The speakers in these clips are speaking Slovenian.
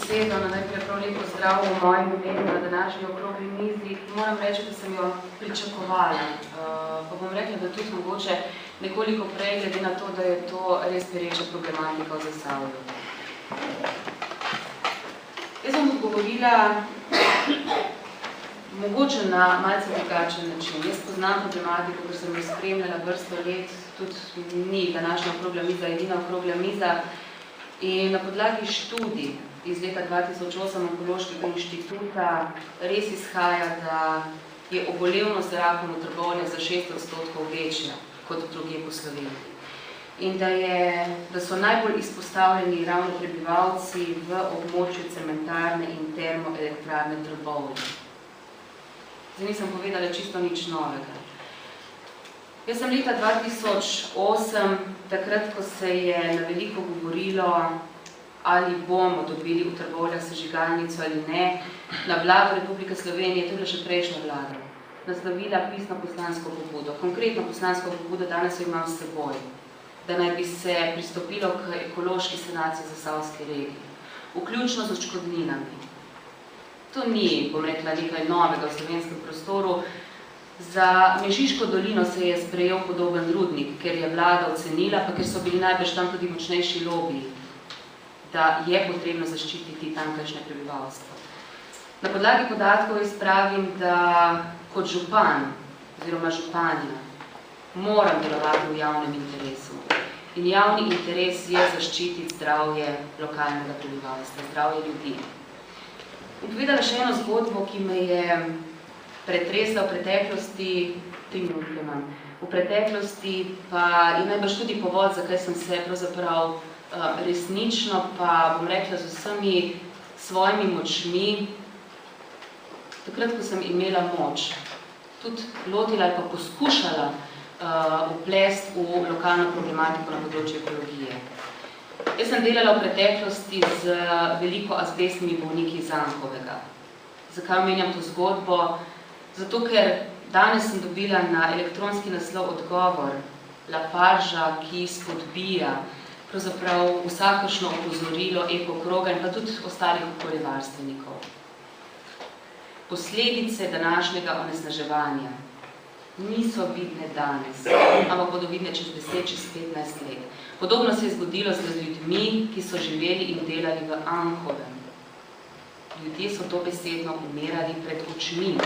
besedo. Najprej prav lepo zdrav v mojem imenu na današnji okrogli mizi. Moram reči, da sem jo pričakovala. Pa bom rekla, da tudi mogoče nekoliko prej, glede na to, da je to res pereča problematika v Zasavju. Jaz bom odgovorila mogoče na malce drugačen način. Jaz poznam problematiko, ker sem jo spremljala vrsto let, tudi ni današnja okrogla miza, edina okrogla miza. In na podlagi študij iz leta 2008 Onkološkega inštituta res izhaja, da je obolevnost za rakom v Trbovljah za 6% večja kot drugje po Sloveniji. In da so najbolj izpostavljeni ravno prebivalci v območju cementarne in termoelektrarne Trbovlje. Zdaj nisem povedala čisto nič novega. Jaz sem leta 2008, takrat, ko se je na veliko govorilo, ali bomo dobili v Trbovljah sežigalnico ali ne, na vlado Republike Slovenije, to je bila še prejšnja vlada, naslovila pisno poslansko pobudo. Konkretno poslansko pobudo danes jo imam s seboj, da naj bi se pristopilo k ekološki sanaciji Zasavske regije, vključno z odškodninami. To ni, bom rekla, nekaj novega v slovenskem prostoru. Za Mežiško dolino se je sprejel podoben rudnik, ker je vlada ocenila, pa ker so bili najbrž tam tudi močnejši lobiji, da je potrebno zaščititi tamkajšnje prebivalstvo. Na podlagi podatkov izpravim, da kot župan oziroma županja moram delovati v javnem interesu. In javni interes je zaščititi zdravje lokalnega prebivalstva, zdravje ljudi. In povedala še eno zgodbo, ki me je pretresla v preteklosti, 3 minute imam, v preteklosti pa je najbrž tudi povod, zakaj sem se pravzaprav resnično, pa bom rekla z vsemi svojimi močmi, takrat, ko sem imela moč, tudi lotila ali pa poskušala vplest v lokalno problematiko na področju ekologije. Jaz sem delala v preteklosti z veliko azbestnimi bolniki iz Anhovega. Zakaj omenjam to zgodbo? Zato, ker danes sem dobila na elektronski naslov odgovor Laparža, ki spodbija pravzaprav vsakršno opozorilo ekokroga in pa tudi ostalih okoljevarstvenikov. Posledice današnjega onesnaževanja niso vidne danes, ampak bodo vidne čez 10, čez 15 let. Podobno se je zgodilo z ljudmi, ki so živeli in delali v Anhovem. Ljudje so to besedno umirali pred očmi,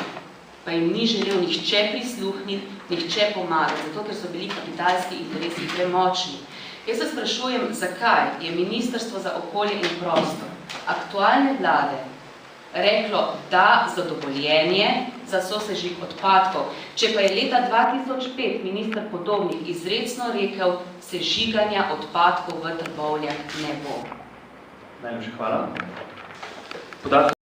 pa jim ni želel nihče prisluhniti, nihče pomagati, zato ker so bili kapitalski interesi premočni. Jaz se sprašujem, zakaj je Ministrstvo za okolje in prostor aktualne vlade reklo da za dovoljenje za sosežig odpadkov, če pa je leta 2005 minister Podobnik izrecno rekel, sežiganja odpadkov v Trbovljah ne bo. Najlepša hvala.